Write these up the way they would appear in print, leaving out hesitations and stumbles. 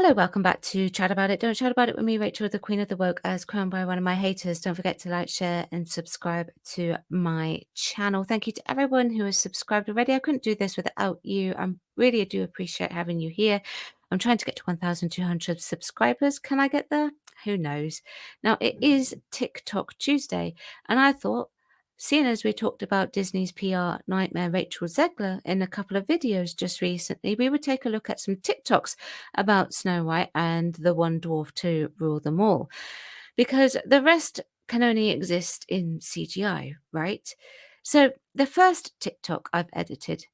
Hello, welcome back to Chat About It. Don't chat about it with me, Rachel, the Queen of the Woke, as crowned by one of my haters. Don't forget to like, share, and subscribe to my channel. Thank you to everyone who has subscribed already. I couldn't do this without you. I really do appreciate having you here. I'm trying to get to 1,200 subscribers. Can I get there? Who knows? Now, it is TikTok Tuesday, and I thought, seeing as we talked about Disney's PR nightmare, Rachel Zegler, in a couple of videos just recently, we would take a look at some TikToks about Snow White and the one dwarf to rule them all, because the rest can only exist in CGI, right? So the first TikTok I've edited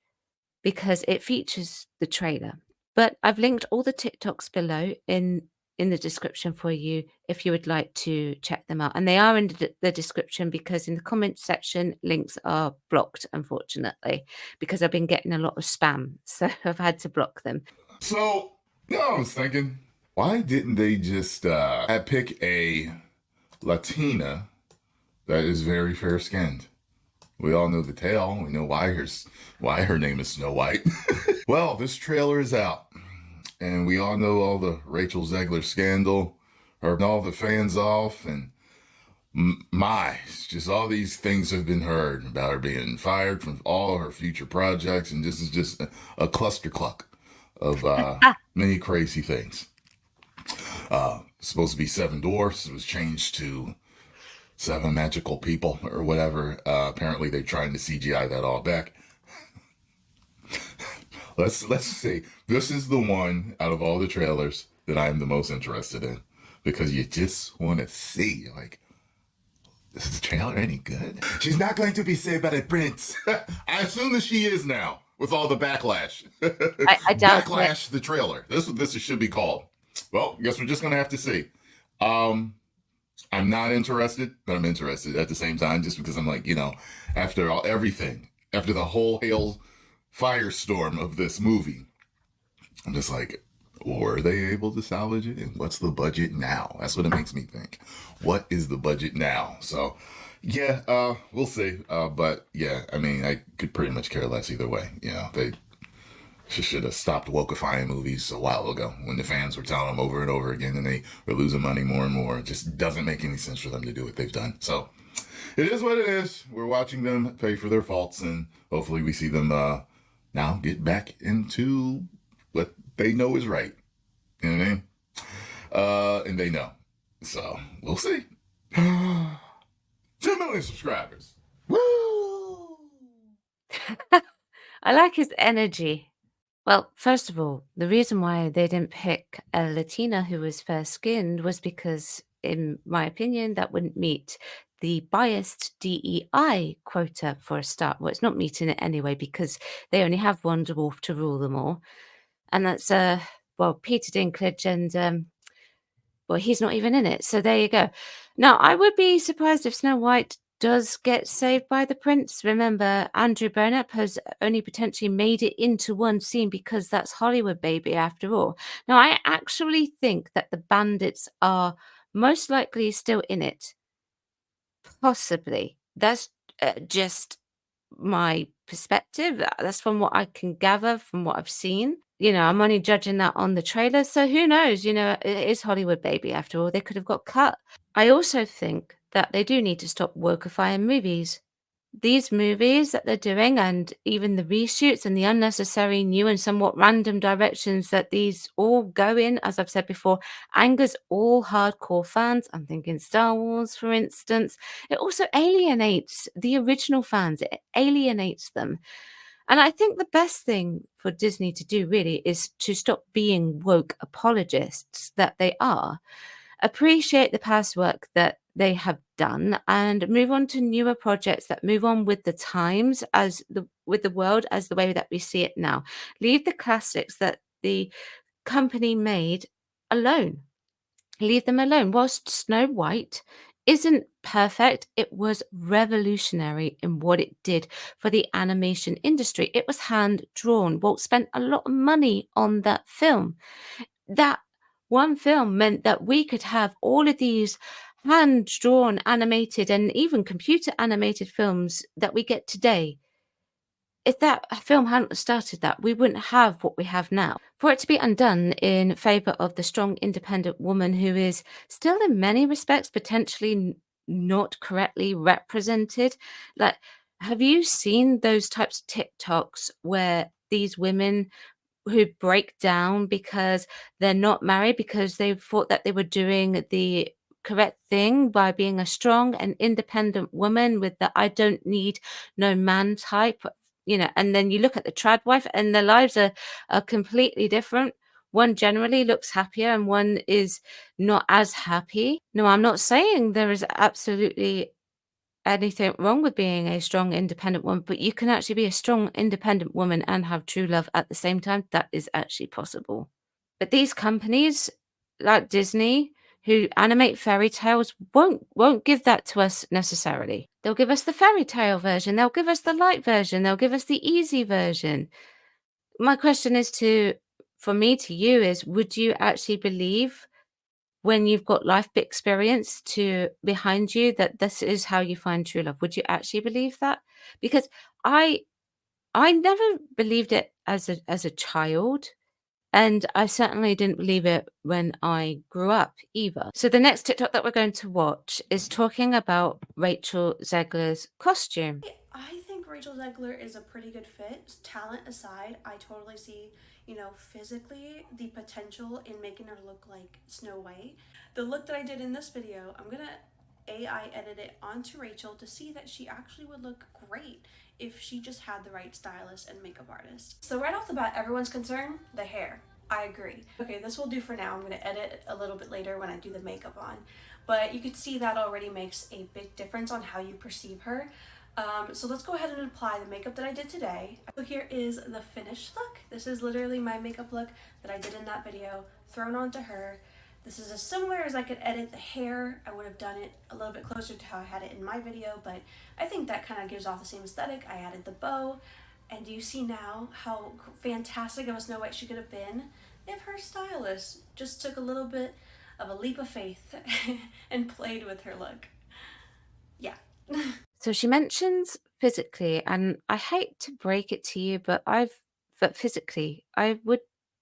because it features the trailer, but I've linked all the TikToks below in the description for you if you would like to check them out. And they are in the description because in the comments section, links are blocked, unfortunately, because I've been getting a lot of spam. So I've had to block them. So, I was thinking, why didn't they just pick a Latina that is very fair skinned? We all know the tale. We know why her name is Snow White. Well, this trailer is out, and we all know all the Rachel Zegler scandal, her all the fans off, and just all these things have been heard about her being fired from all her future projects, and this is just a cluster cluck of many crazy things. Supposed to be seven dwarfs. It was changed to seven magical people or whatever. Apparently, they're trying to CGI that all back. Let's see. This is the one out of all the trailers that I am the most interested in because you just want to see like. Is the trailer any good? She's not going to be saved by the prince. I assume that she is now with all the backlash. I doubt Backlash the trailer. This is what this should be called. Well, guess we're just gonna have to see. I'm not interested, but I'm interested at the same time, just because I'm like, after everything, after the whole hail firestorm of this movie, I'm just like, were they able to salvage it? And what's the budget now? That's what it makes me think. What is the budget now? So, yeah, we'll see. But yeah, I mean, I could pretty much care less either way. They should have stopped wokeifying movies a while ago when the fans were telling them over and over again and they were losing money more and more. It just doesn't make any sense for them to do what they've done. So it is what it is. We're watching them pay for their faults, and hopefully we see them now get back into what they know is right. You know what I mean? And they know. So we'll see. 2 million subscribers. Woo! I like his energy. Well, first of all, the reason why they didn't pick a Latina who was fair-skinned was because, in my opinion, that wouldn't meet the biased DEI quota for a start. Well, it's not meeting it anyway because they only have one dwarf to rule them all, and that's Peter Dinklage, and well, he's not even in it. So there you go. Now, I would be surprised if Snow White does get saved by the prince. Remember, Andrew Burnap has only potentially made it into one scene because that's Hollywood, baby, after all. Now, I actually think that the bandits are most likely still in it. Possibly. That's just my perspective. That's from what I can gather from what I've seen. I'm only judging that on the trailer, so who knows? It is Hollywood, baby, after all. They could have got cut. I also think that they do need to stop wokeifying movies. These movies that they're doing, and even the reshoots and the unnecessary new and somewhat random directions that these all go in, as I've said before, angers all hardcore fans. I'm thinking Star Wars, for instance. It also alienates the original fans. It alienates them. And I think the best thing for Disney to do really is to stop being woke apologists that they are, appreciate the past work that they have done, and move on to newer projects that move on with the times with the world as the way that we see it now. Leave the classics that the company made alone. Leave them alone. Whilst Snow White isn't perfect, it was revolutionary in what it did for the animation industry. It was hand drawn. Walt spent a lot of money on that film. That one film meant that we could have all of these hand drawn, animated, and even computer animated films that we get today. if that film hadn't started that, we wouldn't have what we have now. For it to be undone in favor of the strong, independent woman who is still in many respects potentially not correctly represented. Like, have you seen those types of TikToks where these women who break down because they're not married because they thought that they were doing the correct thing by being a strong and independent woman with the "I don't need no man" type, and then you look at the trad wife and their lives are completely different. One generally looks happier and one is not as happy. No, I'm not saying there is absolutely anything wrong with being a strong, independent woman, but you can actually be a strong, independent woman and have true love at the same time. That is actually possible. But these companies like Disney who animate fairy tales won't give that to us necessarily. They'll give us the fairy tale version, they'll give us the light version, they'll give us the easy version. My question is for me to you is, would you actually believe when you've got life experience to behind you that this is how you find true love? Would you actually believe that? Because I I never believed it as a child, and I certainly didn't believe it when I grew up either. So the next TikTok that we're going to watch is talking about Rachel Zegler's costume. I think Rachel Zegler is a pretty good fit. Talent aside, I totally see, physically the potential in making her look like Snow White. The look that I did in this video, I'm gonna AI edit it onto Rachel to see that she actually would look great if she just had the right stylist and makeup artist. So right off the bat, everyone's concern, the hair. I agree. Okay, this will do for now. I'm gonna edit a little bit later when I do the makeup on. But you could see that already makes a big difference on how you perceive her. So let's go ahead and apply the makeup that I did today. So here is the finished look. This is literally my makeup look that I did in that video, thrown onto her. This is as similar as I could edit the hair. I would have done it a little bit closer to how I had it in my video, but I think that kind of gives off the same aesthetic. I added the bow, and you see now how fantastic of a Snow White she could have been if her stylist just took a little bit of a leap of faith and played with her look. Yeah. So she mentions physically, and I hate to break it to you, but physically, I would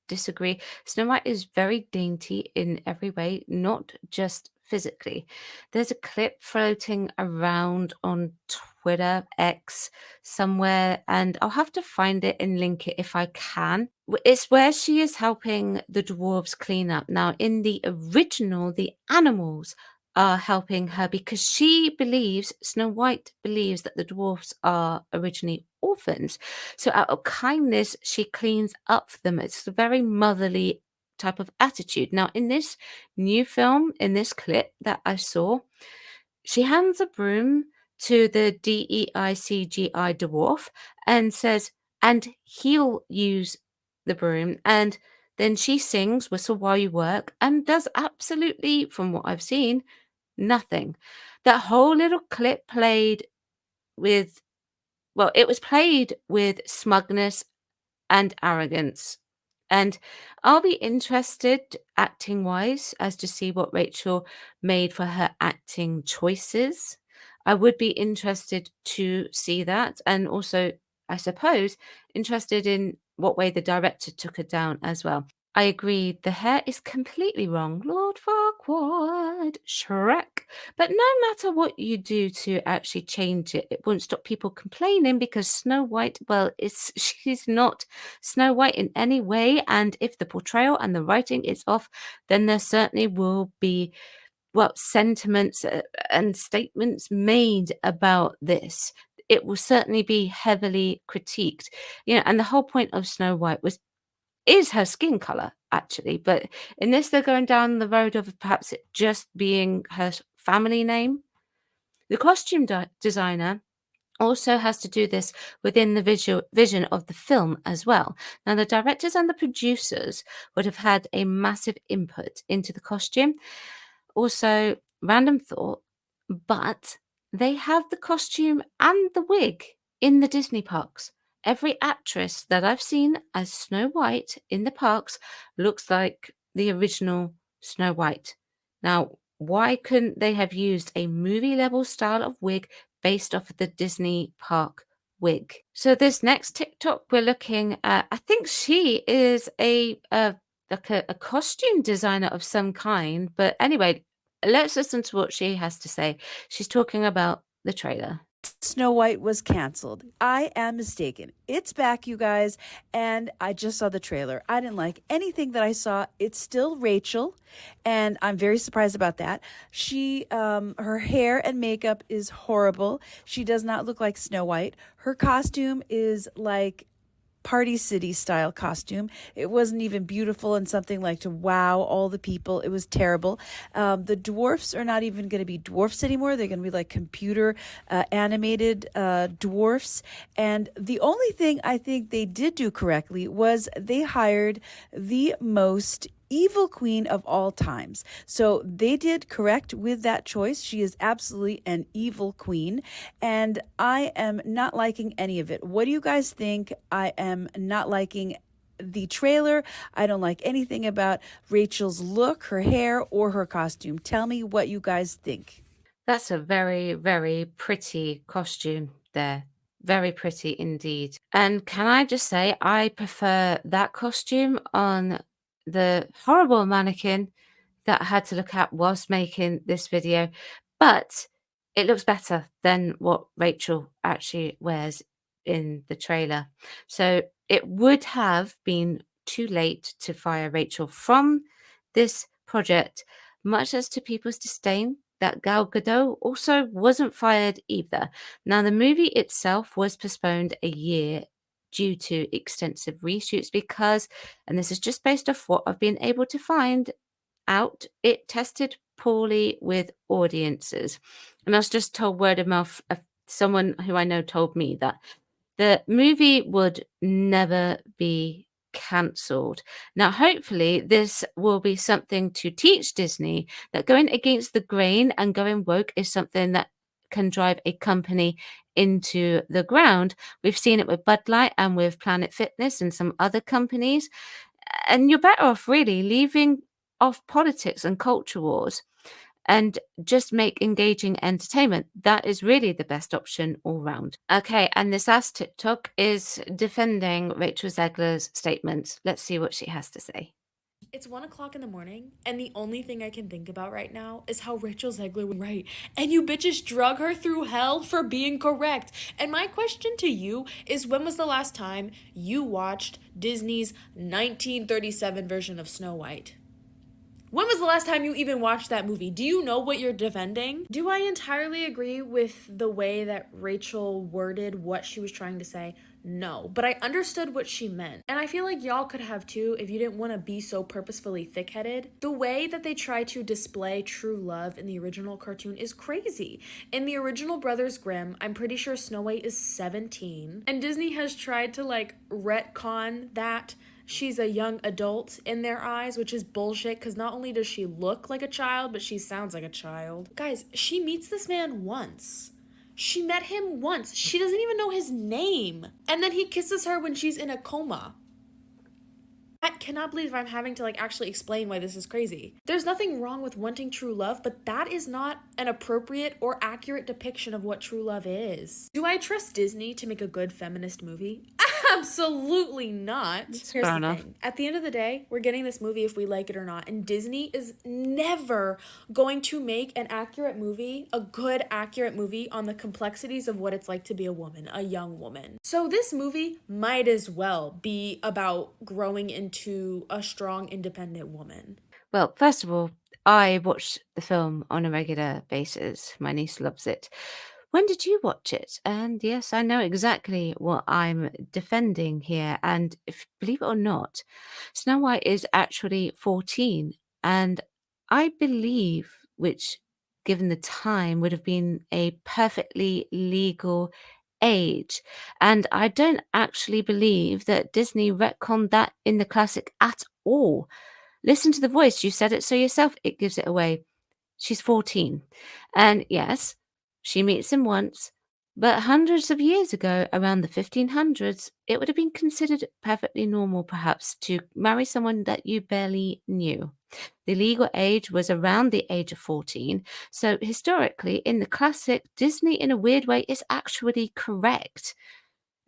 disagree. Snow White is very dainty in every way, not just physically. There's a clip floating around on Twitter, X, somewhere, and I'll have to find it and link it if I can. It's where she is helping the dwarves clean up. Now, in the original, the animals are helping her because Snow White believes that the dwarfs are originally orphans. So out of kindness, she cleans up for them. It's a very motherly type of attitude. Now, in this new film, in this clip that I saw, she hands a broom to the DEICGI dwarf and says, and he'll use the broom. And then she sings Whistle While You Work and does absolutely, from what I've seen, nothing. That whole little clip played with it was played with smugness and arrogance. And I'll be interested acting wise as to see what Rachel made for her acting choices. I would be interested to see that, and also, I suppose, interested in what way the director took her down as well. I agree, the hair is completely wrong. Lord Farquaad, Shrek. But no matter what you do to actually change it, it won't stop people complaining because Snow White, well, she's not Snow White in any way. And if the portrayal and the writing is off, then there certainly will be, sentiments and statements made about this. It will certainly be heavily critiqued. And the whole point of Snow White is her skin color, actually. But in this, they're going down the road of perhaps it just being her family name. The costume designer also has to do this within the visual vision of the film as well. Now, the directors and the producers would have had a massive input into the costume. Also, random thought, but they have the costume and the wig in the Disney parks. Every actress that I've seen as Snow White in the parks looks like the original Snow White. Now, why couldn't they have used a movie level style of wig based off of the Disney park wig. So this next TikTok we're looking at, I think she is like a costume designer of some kind. But anyway, let's listen to what she has to say. She's talking about the trailer. Snow White was canceled. I am mistaken. It's back, you guys, and I just saw the trailer. I didn't like anything that I saw. It's still Rachel, and I'm very surprised about that. Her hair and makeup is horrible. She does not look like Snow White. Her costume is like Party City style costume. It wasn't even beautiful and something like to wow all the people. It was terrible. The dwarfs are not even going to be dwarfs anymore. They're going to be like computer animated dwarfs. And the only thing I think they did do correctly was they hired the most evil queen of all times. So they did correct with that choice. She is absolutely an evil queen, and I am not liking any of it. What do you guys think? I am not liking the trailer. I don't like anything about Rachel's look, her hair, or her costume. Tell me what you guys think. That's a very, very pretty costume there. Very pretty indeed. And can I just say, I prefer that costume on the horrible mannequin that I had to look at whilst making this video. But it looks better than what Rachel actually wears in the trailer. So it would have been too late to fire Rachel from this project, much as to people's disdain that Gal Gadot also wasn't fired either. Now, the movie itself was postponed a year due to extensive reshoots because, and this is just based off what I've been able to find out, it tested poorly with audiences. And I was just told word of mouth, someone who I know told me that the movie would never be cancelled. Now, hopefully, this will be something to teach Disney that going against the grain and going woke is something that can drive a company into the ground. We've seen it with Bud Light and with Planet Fitness and some other companies. And you're better off really leaving off politics and culture wars and just make engaging entertainment. That is really the best option all round. Okay, and this last TikTok is defending Rachel Zegler's statement. Let's see what she has to say. It's 1 o'clock in the morning, and the only thing I can think about right now is how Rachel Zegler was right. And you bitches drug her through hell for being correct. And my question to you is, when was the last time you watched Disney's 1937 version of Snow White? When was the last time you even watched that movie? Do you know what you're defending? Do I entirely agree with the way that Rachel worded what she was trying to say? No, but I understood what she meant. And I feel like y'all could have too if you didn't want to be so purposefully thick-headed. The way that they try to display true love in the original cartoon is crazy. In the original Brothers Grimm, I'm pretty sure Snow White is 17. And Disney has tried to retcon that she's a young adult in their eyes, which is bullshit, because not only does she look like a child, but she sounds like a child. Guys, she meets this man once. She met him once. She doesn't even know his name. And then he kisses her when she's in a coma. I cannot believe I'm having to actually explain why this is crazy. There's nothing wrong with wanting true love, but that is not an appropriate or accurate depiction of what true love is. Do I trust Disney to make a good feminist movie? Absolutely not. Here's the thing. At the end of the day, we're getting this movie if we like it or not, and Disney is never going to make an accurate movie, a good accurate movie on the complexities of what it's like to be a woman, a young woman. So this movie might as well be about growing into a strong, independent woman. Well, first of all, I watch the film on a regular basis. My niece loves it. When did you watch it? And yes, I know exactly what I'm defending here. And if believe it or not, Snow White is actually 14. And I believe, which given the time would have been a perfectly legal age. And I don't actually believe that Disney retconned that in the classic at all. Listen to the voice. You said it so yourself. It gives it away. She's 14. And yes, she meets him once, but hundreds of years ago, around the 1500s, it would have been considered perfectly normal, perhaps, to marry someone that you barely knew. The legal age was around the age of 14. So historically, in the classic, Disney, in a weird way, is actually correct.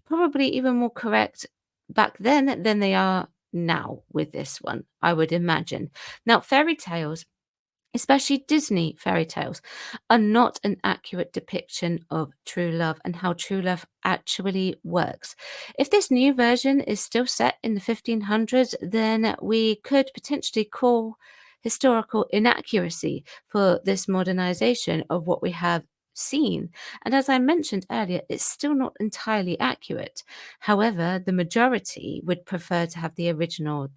probably even more correct back then than they are now with this one, I would imagine. Now, fairy tales, especially Disney fairy tales, are not an accurate depiction of true love and how true love actually works. If this new version is still set in the 1500s, then we could potentially call historical inaccuracy for this modernization of what we have seen. And as I mentioned earlier, it's still not entirely accurate. However, the majority would prefer to have the original,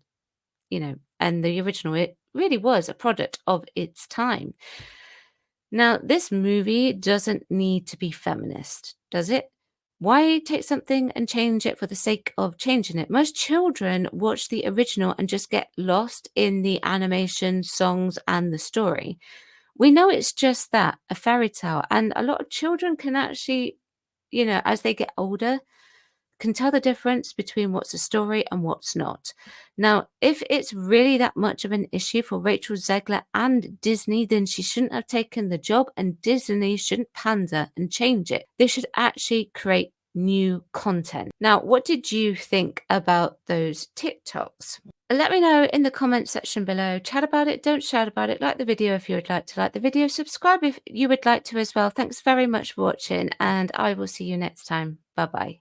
and the original, it really was a product of its time. Now, this movie doesn't need to be feminist, does it? Why take something and change it for the sake of changing it? Most children watch the original and just get lost in the animation, songs, and the story. We know it's just that, a fairy tale, and a lot of children can actually, as they get older, can tell the difference between what's a story and what's not. Now, if it's really that much of an issue for Rachel Zegler and Disney, then she shouldn't have taken the job, and Disney shouldn't pander and change it. They should actually create new content. Now, what did you think about those TikToks? Let me know in the comment section below. Chat about it, don't shout about it. Like the video if you would like to like the video. Subscribe if you would like to as well. Thanks very much for watching, and I will see you next time. Bye-bye.